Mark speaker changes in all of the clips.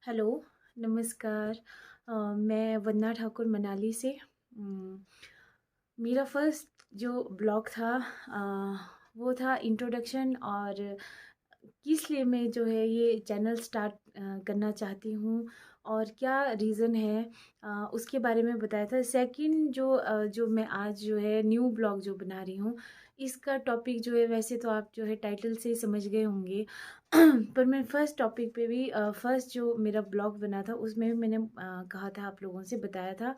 Speaker 1: Hello, नमस्कार। मैं वंदना ठाकुर मनाली से। उम, मेरा फर्स्ट जो ब्लॉग था वो था इंट्रोडक्शन और किस लिए मैं जो है ये चैनल स्टार्ट करना चाहती हूँ और क्या रीज़न है, उसके बारे में बताया था। सेकंड जो मैं आज जो है न्यू ब्लॉग जो बना रही हूँ, इसका टॉपिक जो है वैसे तो आप जो है टाइटल से ही समझ गए होंगे। पर मैं फर्स्ट टॉपिक पे भी फर्स्ट जो मेरा ब्लॉग बना था उसमें भी मैंने कहा था, आप लोगों से बताया था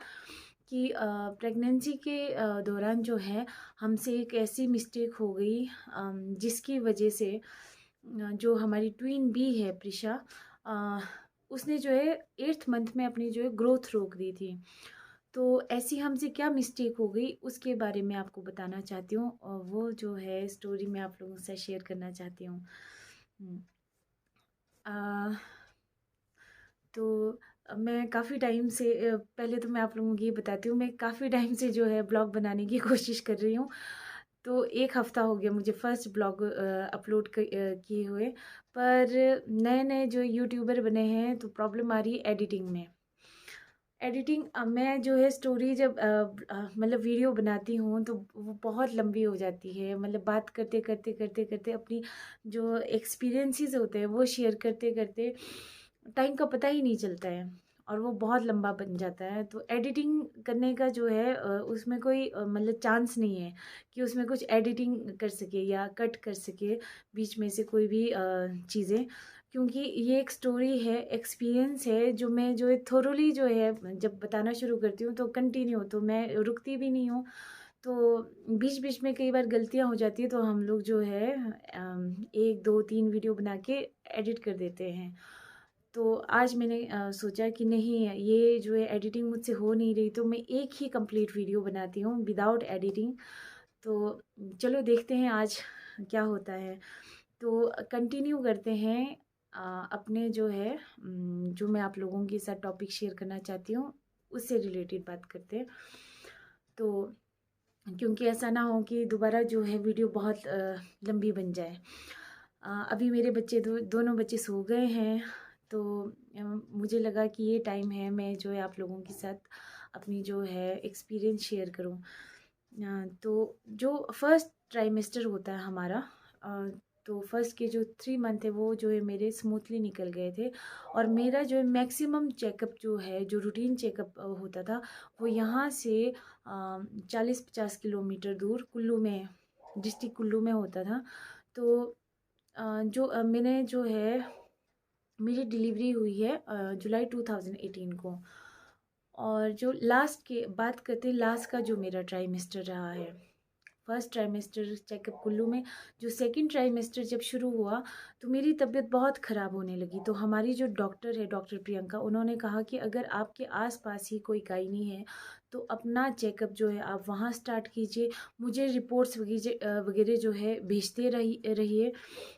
Speaker 1: कि प्रेगनेंसी के दौरान जो है हमसे एक ऐसी मिस्टेक हो गई, जिसकी वजह से जो हमारी ट्विन बी है प्रिशा, अ, उसने जो है 8th मंथ में अपनी जो है ग्रोथ रोक दी थी। तो ऐसी हमसे क्या मिस्टेक हो गई उसके बारे में आपको बताना चाहती हूँ, और वो जो है स्टोरी मैं आप लोगों से शेयर करना चाहती हूँ। हुँ। अ, तो मैं काफ़ी टाइम से पहले तो मैं आप लोगों को ये बताती हूँ, मैं काफ़ी टाइम से जो है ब्लॉग बनाने की कोशिश कर रही हूँ। तो 1 हफ़्ता हो गया मुझे फर्स्ट ब्लॉग अपलोड किए हुए। पर नए-नए जो यूट्यूबर बने हैं तो प्रॉब्लम आ रही है एडिटिंग में। एडिटिंग मैं जो है स्टोरी जब मतलब वीडियो बनाती हूँ तो वो बहुत लंबी हो जाती है। मतलब बात करते-करते अपनी जो एक्सपीरियंसेस होते हैं वो शेयर करते-करते टाइम का पता ही नहीं चलता है और वो बहुत लंबा बन जाता है। तो एडिटिंग करने का जो है उसमें कोई मतलब चांस नहीं है कि उसमें कुछ एडिटिंग कर सके या कट कर सके बीच में से कोई भी चीज़ें। क्योंकि ये एक स्टोरी है, एक्सपीरियंस है जो मैं जो है थोरोली जो है जब बताना शुरू करती हूँ तो कंटिन्यू, तो मैं रुकती भी नहीं हूँ। तो बीच-बीच में कई बार गलतियाँ हो जाती हैं तो हम लोग जो है 1, 2, 3 वीडियो बना के एडिट कर देते हैं। तो आज मैंने सोचा कि नहीं, ये जो है एडिटिंग मुझसे हो नहीं रही तो मैं एक ही कंप्लीट वीडियो बनाती हूँ विदाउट एडिटिंग। तो चलो देखते हैं आज क्या होता है। तो कंटिन्यू करते हैं अपने जो है जो मैं आप लोगों के साथ टॉपिक शेयर करना चाहती हूँ उससे रिलेटेड बात करते हैं। तो क्योंकि ऐसा ना हो कि दोबारा जो है वीडियो बहुत लंबी बन जाए। अभी मेरे बच्चे दोनों बच्चे सो गए हैं। तो मुझे लगा कि ये टाइम है मैं जो है आप लोगों के साथ अपनी जो है एक्सपीरियंस शेयर करूं। तो जो फर्स्ट ट्राइमेस्टर होता है हमारा, अ, तो फर्स्ट के जो 3 मंथ है वो जो है मेरे स्मूथली निकल गए थे। और मेरा जो है मैक्सिमम चेकअप जो है जो रूटीन चेकअप होता था वो यहाँ से 40-50 किलोमीटर दूर कुल्लू में, डिस्ट्रिक्ट कुल्लू में होता था। तो मैंने जो है मेरी डिलीवरी हुई है जुलाई 2018 को। और जो लास्ट की बात करते हैं, लास्ट का जो मेरा ट्राइमेस्टर रहा है, फर्स्ट ट्राइमेस्टर चेकअप कुल्लू में, जो सेकंड ट्राइमेस्टर जब शुरू हुआ तो मेरी तबीयत बहुत ख़राब होने लगी। तो हमारी जो डॉक्टर है, डॉक्टर प्रियंका, उन्होंने कहा कि अगर आपके आसपास ही कोई गायनी है तो अपना चेकअप जो है आप वहाँ स्टार्ट कीजिए, मुझे रिपोर्ट्स वगैरह जो है भेजते रहिए।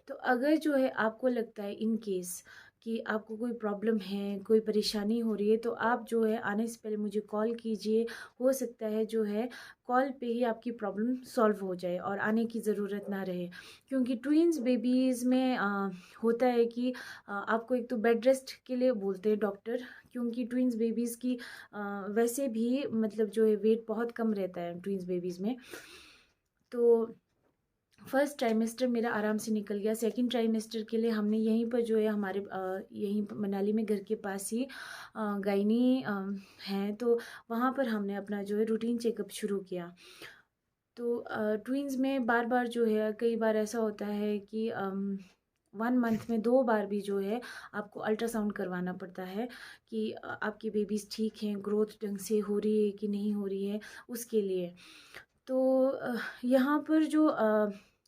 Speaker 1: तो अगर जो है आपको लगता है इन केस कि आपको कोई प्रॉब्लम है, कोई परेशानी हो रही है, तो आप जो है आने से पहले मुझे कॉल कीजिए। हो सकता है जो है कॉल पे ही आपकी प्रॉब्लम सॉल्व हो जाए और आने की ज़रूरत ना रहे। क्योंकि ट्विन्स बेबीज़ में होता है कि आपको एक तो बेड रेस्ट के लिए बोलते हैं डॉक्टर, क्योंकि ट्विन्स बेबीज़ की वैसे भी मतलब जो है वेट बहुत कम रहता है ट्विन्स बेबीज़ में। तो फर्स्ट ट्राइमेस्टर मेरा आराम से निकल गया। सेकंड ट्राइमेस्टर के लिए हमने यहीं पर जो है हमारे यहीं पर मनाली में घर के पास ही गायनी हैं, तो वहाँ पर हमने अपना जो है रूटीन चेकअप शुरू किया। तो ट्विन्स में बार-बार जो है कई बार ऐसा होता है कि 1 मंथ में 2 बार भी जो है आपको अल्ट्रासाउंड करवाना पड़ता है कि आपकी बेबीज़ ठीक हैं, ग्रोथ ढंग से हो रही है कि नहीं हो रही है, उसके लिए। तो यहाँ पर जो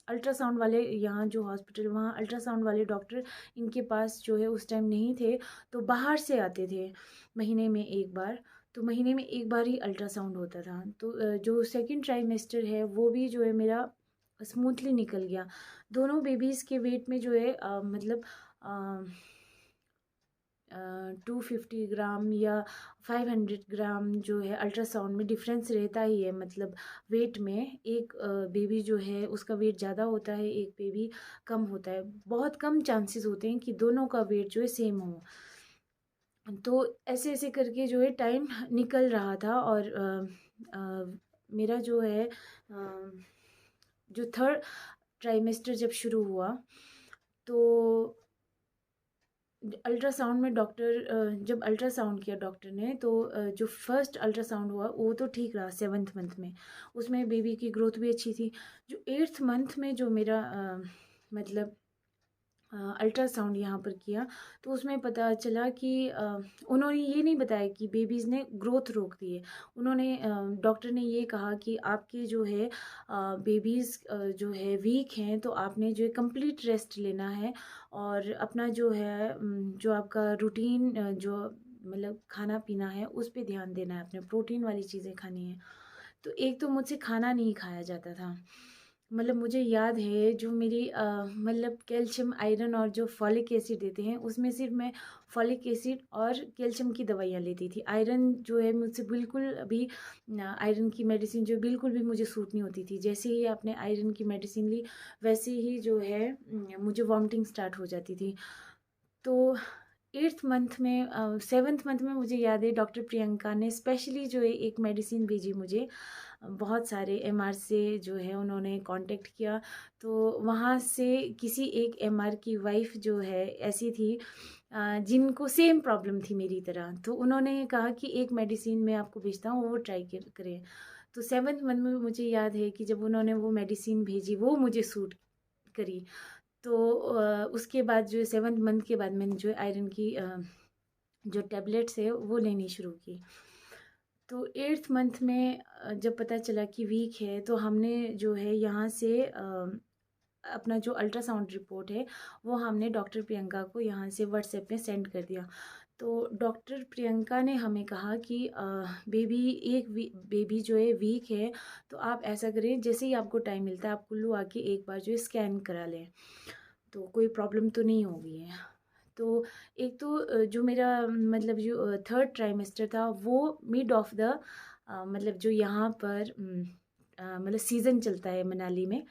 Speaker 1: अल्ट्रासाउंड वाले, यहाँ जो हॉस्पिटल, वहाँ अल्ट्रासाउंड वाले डॉक्टर इनके पास जो है उस टाइम नहीं थे, तो बाहर से आते थे महीने में 1 बार। तो महीने में 1 बार ही अल्ट्रासाउंड होता था। तो जो सेकंड ट्राइमेस्टर है वो भी जो है मेरा स्मूथली निकल गया। दोनों बेबीज़ के वेट में जो है मतलब अ 250 ग्राम या 500 ग्राम जो है अल्ट्रासाउंड में डिफरेंस रहता ही है। मतलब वेट में एक बेबी जो है उसका वेट ज़्यादा होता है, एक बेबी कम होता है। बहुत कम चांसेस होते हैं कि दोनों का वेट जो है सेम हो। तो ऐसे-ऐसे करके जो है टाइम निकल रहा था और मेरा जो है जो थर्ड ट्राइमेस्टर जब शुरू हुआ तो अल्ट्रासाउंड में जब अल्ट्रासाउंड किया डॉक्टर ने तो जो फर्स्ट अल्ट्रासाउंड हुआ वो तो ठीक रहा 7th मंथ में। उसमें बेबी की ग्रोथ भी अच्छी थी। जो 8th मंथ में जो मेरा मतलब अल्ट्रासाउंड यहाँ पर किया तो उसमें पता चला कि उन्होंने ये नहीं बताया कि बेबीज़ ने ग्रोथ रोक दी है। उन्होंने डॉक्टर ने ये कहा कि आपके जो है बेबीज़ जो है वीक हैं तो आपने जो है कंप्लीट रेस्ट लेना है और अपना जो है जो आपका रूटीन जो मतलब खाना पीना है उस पे ध्यान देना है, अपने प्रोटीन वाली चीज़ें खानी है। तो एक तो मुझसे खाना नहीं खाया जाता था। मतलब मुझे याद है जो मेरी मतलब कैल्शियम, आयरन और जो फॉलिक एसिड देते हैं उसमें सिर्फ़ मैं फॉलिक एसिड और कैल्शियम की दवाइयाँ लेती थी। आयरन जो है मुझसे बिल्कुल भी आयरन की मेडिसिन जो बिल्कुल भी मुझे सूट नहीं होती थी। जैसे ही आपने आयरन की मेडिसिन ली वैसे ही जो है मुझे वॉमिटिंग स्टार्ट हो जाती थी। तो 8th मंथ में 7th मंथ में मुझे याद है डॉक्टर प्रियंका ने स्पेशली जो है एक मेडिसिन भेजी मुझे। बहुत सारे एमआर से जो है उन्होंने कांटेक्ट किया तो वहाँ से किसी एक एमआर की वाइफ़ जो है ऐसी थी जिनको सेम प्रॉब्लम थी मेरी तरह। तो उन्होंने कहा कि एक मेडिसिन मैं आपको भेजता हूँ वो ट्राई करें। तो 7th मंथ में मुझे याद है कि जब उन्होंने वो मेडिसिन भेजी वो मुझे सूट करी। तो उसके बाद जो है 7th मंथ के बाद मैंने जो है आयरन की जो टैबलेट्स है वो लेनी शुरू की। तो 8th मंथ में जब पता चला कि वीक है तो हमने जो है यहाँ से अपना जो अल्ट्रासाउंड रिपोर्ट है वो हमने डॉक्टर प्रियंका को यहाँ से व्हाट्सएप में सेंड कर दिया। तो डॉक्टर प्रियंका ने हमें कहा कि बेबी जो है वीक है तो आप ऐसा करें जैसे ही आपको टाइम मिलता है आप कुल्लू आके एक बार जो है स्कैन करा लें। तो कोई प्रॉब्लम तो नहीं होगी है। तो एक तो जो मेरा मतलब जो थर्ड ट्राइमेस्टर था वो मिड ऑफ द मतलब जो यहाँ पर मतलब सीज़न चलता है मनाली में।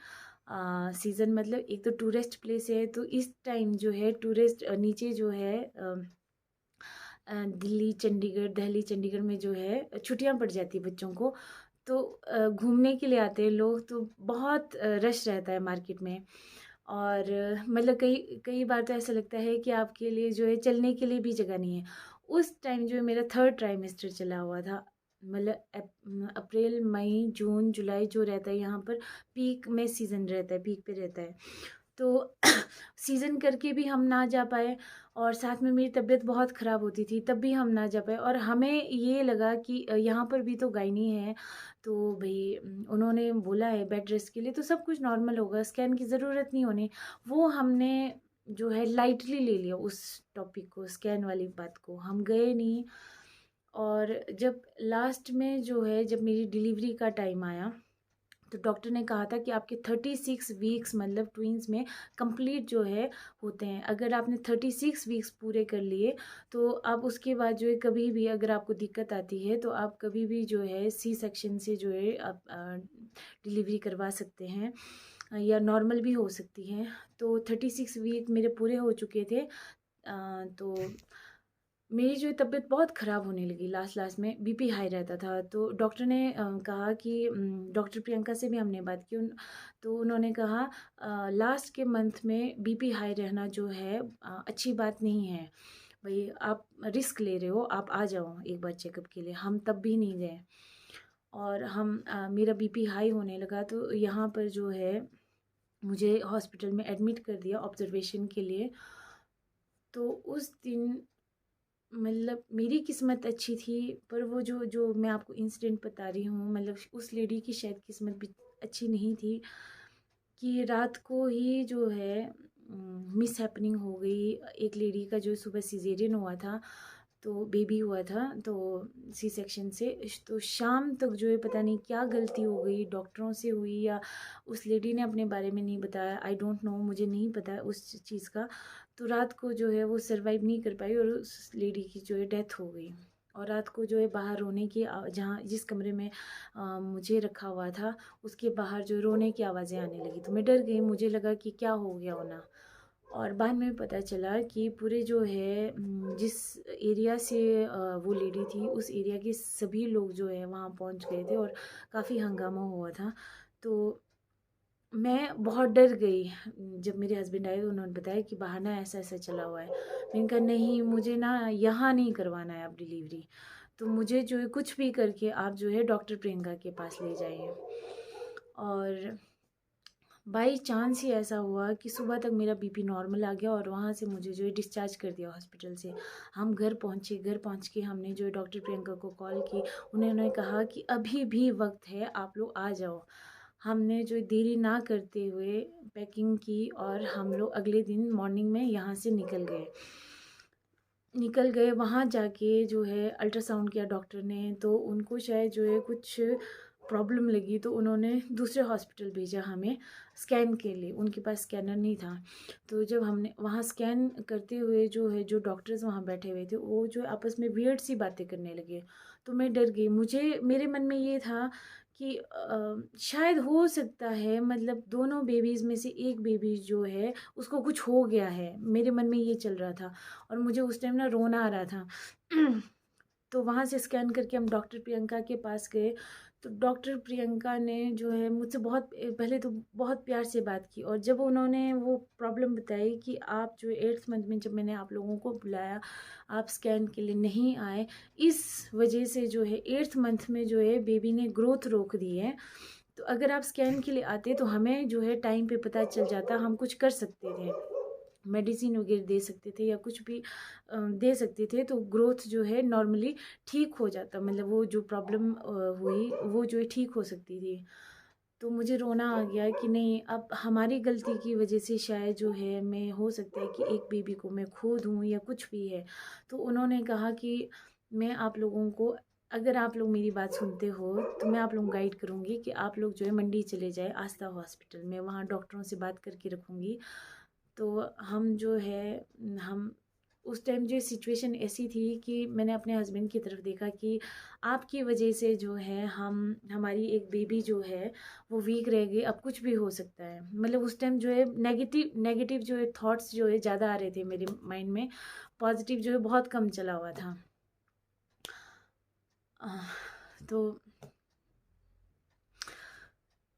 Speaker 1: सीज़न मतलब एक तो टूरिस्ट प्लेस है तो इस टाइम जो है टूरिस्ट नीचे जो है दिल्ली चंडीगढ़ में जो है छुट्टियाँ पड़ जाती है बच्चों को। तो घूमने के लिए आते हैं लोग तो बहुत रश रहता है मार्केट में। और मतलब कई कई बार तो ऐसा लगता है कि आपके लिए जो है चलने के लिए भी जगह नहीं है। उस टाइम जो है मेरा थर्ड ट्राइमेस्टर चला हुआ था। मतलब अप्रैल, मई, जून, जुलाई जो रहता है यहाँ पर पीक में सीज़न रहता है, पीक पे रहता है। तो सीज़न करके भी हम ना जा पाए और साथ में मेरी तबीयत बहुत ख़राब होती थी तब भी हम ना जा पाए और हमें ये लगा कि यहाँ पर भी तो गायनी है तो भई उन्होंने बोला है बेड रेस्ट के लिए तो सब कुछ नॉर्मल होगा, स्कैन की ज़रूरत नहीं होनी। वो हमने जो है लाइटली ले लिया उस टॉपिक को, स्कैन वाली बात को। हम गए नहीं और जब लास्ट में जो है जब मेरी डिलीवरी का टाइम आया तो डॉक्टर ने कहा था कि आपके 36 वीक्स मतलब ट्विंस में कंप्लीट जो है होते हैं। अगर आपने 36 वीक्स पूरे कर लिए तो आप उसके बाद जो है कभी भी अगर आपको दिक्कत आती है तो आप कभी भी जो है सी सेक्शन से जो है आप डिलीवरी करवा सकते हैं या नॉर्मल भी हो सकती है। तो 36 वीक मेरे पूरे हो चुके थे। तो मेरी जो तबीयत बहुत ख़राब होने लगी लास्ट लास्ट में बीपी हाई रहता था तो डॉक्टर ने कहा कि डॉक्टर प्रियंका से भी हमने बात की तो उन्होंने कहा लास्ट के मंथ में बीपी हाई रहना जो है अच्छी बात नहीं है भाई आप रिस्क ले रहे हो आप आ जाओ एक बार चेकअप के लिए। हम तब भी नहीं गए और मेरा बीपी हाई होने लगा तो यहाँ पर जो है मुझे हॉस्पिटल में एडमिट कर दिया ऑब्जर्वेशन के लिए। तो उस दिन मतलब मेरी किस्मत अच्छी थी पर वो जो जो मैं आपको इंसिडेंट बता रही हूँ मतलब उस लेडी की शायद किस्मत भी अच्छी नहीं थी कि रात को ही जो है मिस हैपनिंग हो गई। एक लेडी का जो सुबह सिजेरियन हुआ था तो बेबी हुआ था तो सी सेक्शन से तो शाम तक जो है पता नहीं क्या गलती हो गई डॉक्टरों से हुई या उस लेडी ने अपने बारे में नहीं बताया। आई डोंट नो, मुझे नहीं पता उस चीज़ का। तो रात को जो है वो सर्वाइव नहीं कर पाई और उस लेडी की जो है डेथ हो गई। और रात को जो है बाहर रोने की जहाँ जिस कमरे में मुझे रखा हुआ था उसके बाहर जो रोने की आवाज़ें आने लगी तो मैं डर गई। मुझे लगा कि क्या हो गया होना। और बाद में पता चला कि पूरे जो है जिस एरिया से वो लेडी थी, उस एरिया के सभी लोग जो है वहाँ पहुँच गए थे और काफ़ी हंगामा हुआ था। तो मैं बहुत डर गई। जब मेरे हस्बैंड आए तो उन्होंने बताया कि बाहर ना ऐसा-ऐसा चला हुआ है। मैंने कहा नहीं, मुझे ना यहाँ नहीं करवाना है अब डिलीवरी। तो मुझे जो है कुछ भी करके आप जो है डॉक्टर प्रियंका के पास ले जाइए। और बाई चांस ही ऐसा हुआ कि सुबह तक मेरा बीपी नॉर्मल आ गया और वहाँ से मुझे जो है डिस्चार्ज कर दिया हॉस्पिटल से। हम घर पहुँचे, घर पहुँच के हमने जो है डॉक्टर प्रियंका को कॉल की। उन्होंने कहा कि अभी भी वक़्त है, आप लोग आ जाओ। हमने जो देरी ना करते हुए पैकिंग की और हम लोग अगले दिन मॉर्निंग में यहाँ से निकल गए। वहाँ जाके जो है अल्ट्रासाउंड किया डॉक्टर ने, तो उनको शायद जो है कुछ प्रॉब्लम लगी, तो उन्होंने दूसरे हॉस्पिटल भेजा हमें स्कैन के लिए। उनके पास स्कैनर नहीं था। तो जब हमने वहाँ स्कैन करते हुए जो है जो डॉक्टर्स वहाँ बैठे हुए थे, वो जो आपस में वियर्ड सी बातें करने लगे। तो मैं डर गई। मेरे मन में ये था कि शायद हो सकता है, मतलब दोनों बेबीज़ में से एक बेबी जो है उसको कुछ हो गया है। मेरे मन में ये चल रहा था और मुझे उस टाइम ना रोना आ रहा था। तो वहाँ से स्कैन करके हम डॉक्टर प्रियंका के पास गए। तो डॉक्टर प्रियंका ने जो है मुझसे बहुत पहले तो बहुत प्यार से बात की, और जब उन्होंने वो प्रॉब्लम बताई कि आप जो 8th मंथ में जब मैंने आप लोगों को बुलाया, आप स्कैन के लिए नहीं आए, इस वजह से जो है 8th मंथ में जो है बेबी ने ग्रोथ रोक दी है। तो अगर आप स्कैन के लिए आते तो हमें जो है टाइम पे पता चल जाता, हम कुछ कर सकते थे, मेडिसिन वगैरह दे सकते थे या कुछ भी दे सकते थे, तो ग्रोथ जो है नॉर्मली ठीक हो जाता, मतलब वो जो प्रॉब्लम हुई वो जो है ठीक हो सकती थी। तो मुझे रोना आ गया कि नहीं, अब हमारी गलती की वजह से शायद जो है मैं हो सकता है कि एक बेबी को मैं खो दूँ या कुछ भी है। तो उन्होंने कहा कि मैं आप लोगों को, अगर आप लोग मेरी बात सुनते हो तो मैं आप लोग गाइड करूँगी कि आप लोग जो है मंडी चले जाए आस्था हॉस्पिटल में, वहाँ डॉक्टरों से बात करके रखूँगी। तो हम जो है हम उस टाइम जो सिचुएशन ऐसी थी कि मैंने अपने हस्बैंड की तरफ देखा कि आपकी वजह से जो है हमारी एक बेबी जो है वो वीक रह गई, अब कुछ भी हो सकता है। मतलब उस टाइम जो है नेगेटिव नेगेटिव जो है थॉट्स जो है ज़्यादा आ रहे थे मेरे माइंड में, पॉजिटिव जो है बहुत कम चला हुआ था। आह, तो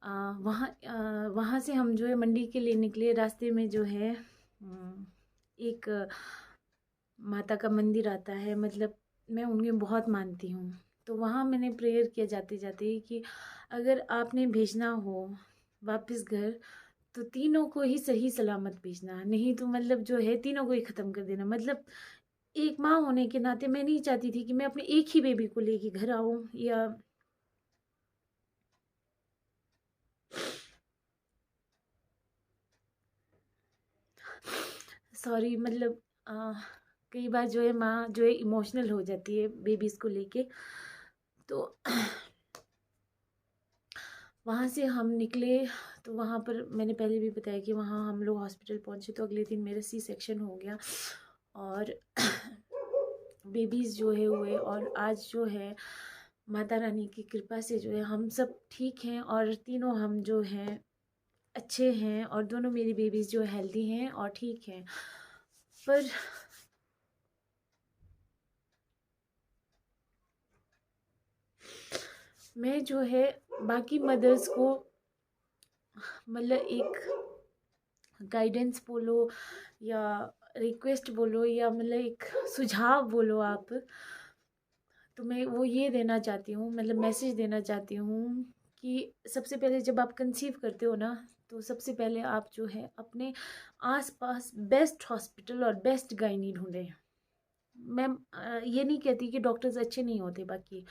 Speaker 1: वहाँ से हम जो है मंडी के लिए निकले। रास्ते में जो है एक माता का मंदिर आता है, मतलब मैं उन्हें बहुत मानती हूँ। तो वहाँ मैंने प्रेयर किया जाते जाते कि अगर आपने भेजना हो वापस घर, तो तीनों को ही सही सलामत भेजना, नहीं तो मतलब जो है तीनों को ही ख़त्म कर देना। मतलब एक माँ होने के नाते मैं नहीं चाहती थी कि मैं अपने एक ही बेबी को लेके घर आऊँ, या सॉरी, मतलब कई बार जो है माँ जो है इमोशनल हो जाती है बेबीज़ को लेके। तो वहाँ से हम निकले। तो वहाँ पर मैंने पहले भी बताया कि वहाँ हम लोग हॉस्पिटल पहुँचे, तो अगले दिन मेरा सी सेक्शन हो गया और बेबीज़ जो है हुए, और आज जो है माता रानी की कृपा से जो है हम सब ठीक हैं और तीनों हम जो हैं अच्छे हैं, और दोनों मेरी बेबीज़ जो हेल्दी हैं और ठीक हैं। पर मैं जो है बाकी मदर्स को, मतलब एक गाइडेंस बोलो या रिक्वेस्ट बोलो या मतलब एक सुझाव बोलो आप, तो मैं वो ये देना चाहती हूँ, मतलब मैसेज देना चाहती हूँ कि सबसे पहले जब आप कंसीव करते हो ना, तो सबसे पहले आप जो है अपने आसपास बेस्ट हॉस्पिटल और बेस्ट गायनी ढूंढें। मैं ये नहीं कहती कि डॉक्टर्स अच्छे नहीं होते, बाकी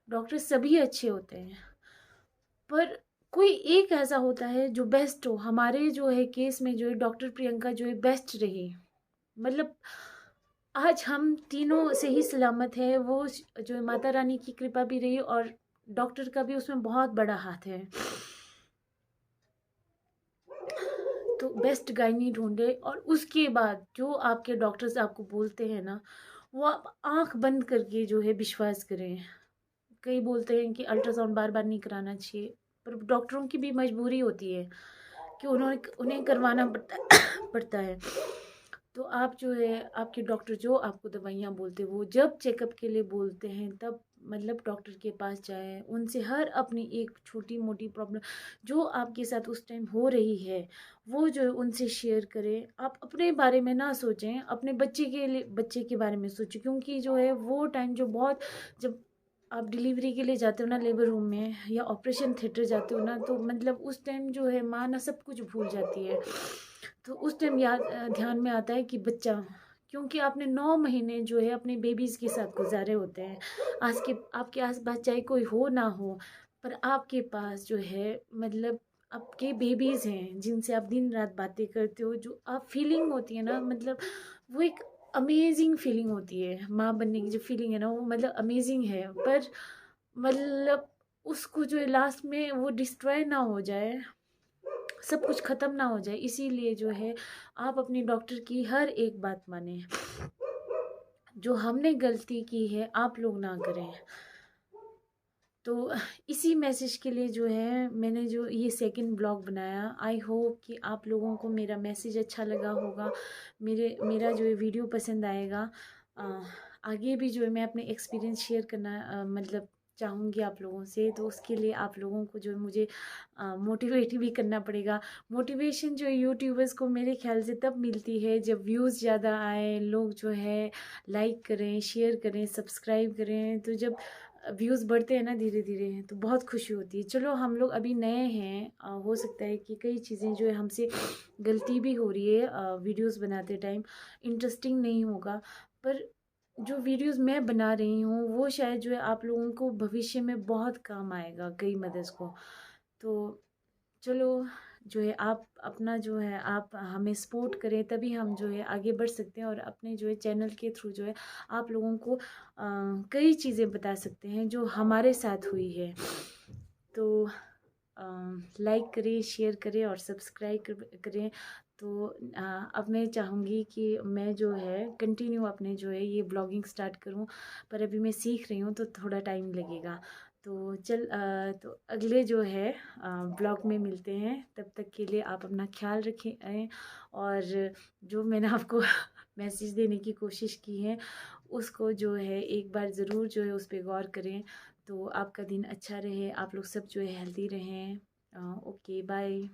Speaker 1: डॉक्टर्स सभी अच्छे होते हैं, पर कोई एक ऐसा होता है जो बेस्ट हो। हमारे जो है केस में जो है डॉक्टर प्रियंका जो है बेस्ट रही। मतलब आज हम तीनों सही सलामत है, वो जो है माता रानी की कृपा भी रही और डॉक्टर का भी उसमें बहुत बड़ा हाथ है। तो बेस्ट गायनी ढूंढे, और उसके बाद जो आपके डॉक्टर्स आपको बोलते हैं ना, वो आप आंख बंद करके जो है विश्वास करें। कई बोलते हैं कि अल्ट्रासाउंड बार बार नहीं कराना चाहिए, पर डॉक्टरों की भी मजबूरी होती है कि उन्हें करवाना पड़ता है। तो आप जो है आपके डॉक्टर जो आपको दवाइयाँ बोलते हैं वो जब चेकअप के लिए बोलते हैं तब मतलब डॉक्टर के पास जाएँ। उनसे हर अपनी एक छोटी-मोटी प्रॉब्लम जो आपके साथ उस टाइम हो रही है, वो जो है उनसे शेयर करें। आप अपने बारे में ना सोचें, अपने बच्चे के बारे में सोचें, क्योंकि जो है वो टाइम जो बहुत जब आप डिलीवरी के लिए जाते हो ना लेबर रूम में या ऑपरेशन थिएटर जाते हो ना, तो मतलब उस टाइम जो है माँ ना सब कुछ भूल जाती है। तो उस टाइम ध्यान में आता है कि बच्चा, क्योंकि आपने 9 महीने जो है अपने बेबीज़ के साथ गुज़ारे होते हैं। आज के आपके आस-पास चाहे कोई हो ना हो, पर आपके पास जो है मतलब आपके बेबीज़ हैं जिनसे आप दिन-रात बातें करते हो, जो आप फीलिंग होती है ना मतलब वो एक अमेज़िंग फीलिंग होती है। माँ बनने की जो फीलिंग है ना वो मतलब अमेज़िंग है, पर मतलब उसको जो है लास्ट में वो डिस्ट्रॉय ना हो जाए, सब कुछ ख़त्म ना हो जाए, इसीलिए जो है आप अपने डॉक्टर की हर एक बात मानें। जो हमने गलती की है आप लोग ना करें। तो इसी मैसेज के लिए जो है मैंने जो ये सेकंड ब्लॉग बनाया। आई होप कि आप लोगों को मेरा मैसेज अच्छा लगा होगा, मेरा जो है वीडियो पसंद आएगा। अ, आगे भी जो है मैं अपने एक्सपीरियंस शेयर करना मतलब चाहूँगी आप लोगों से, तो उसके लिए आप लोगों को जो है मुझे मोटिवेट भी करना पड़ेगा। मोटिवेशन जो है यूट्यूबर्स को मेरे ख्याल से तब मिलती है जब व्यूज़ ज़्यादा आए, लोग जो है लाइक करें, शेयर करें, सब्सक्राइब करें। तो जब व्यूज़ बढ़ते हैं ना धीरे धीरे तो बहुत खुशी होती है। चलो हम लोग अभी नए हैं, हो सकता है कि कई चीज़ें जो है हमसे गलती भी हो रही है, वीडियोस बनाते टाइम इंटरेस्टिंग नहीं होगा, पर जो वीडियोस मैं बना रही हूँ वो शायद जो है आप लोगों को भविष्य में बहुत काम आएगा कई मदद को। तो चलो जो है आप अपना जो है आप हमें सपोर्ट करें, तभी हम जो है आगे बढ़ सकते हैं और अपने जो है चैनल के थ्रू जो है आप लोगों को कई चीज़ें बता सकते हैं जो हमारे साथ हुई है। तो लाइक करें, शेयर करें और सब्सक्राइब करें। तो अब मैं चाहूँगी कि मैं जो है कंटिन्यू अपने जो है ये ब्लॉगिंग स्टार्ट करूँ, पर अभी मैं सीख रही हूँ तो थोड़ा टाइम लगेगा। तो तो अगले जो है ब्लॉग में मिलते हैं, तब तक के लिए आप अपना ख्याल रखें और जो मैंने आपको मैसेज देने की कोशिश की है उसको जो है एक बार ज़रूर जो है उस पे गौर करें। तो आपका दिन अच्छा रहे, आप लोग सब जो है हेल्दी रहें। Okay bye.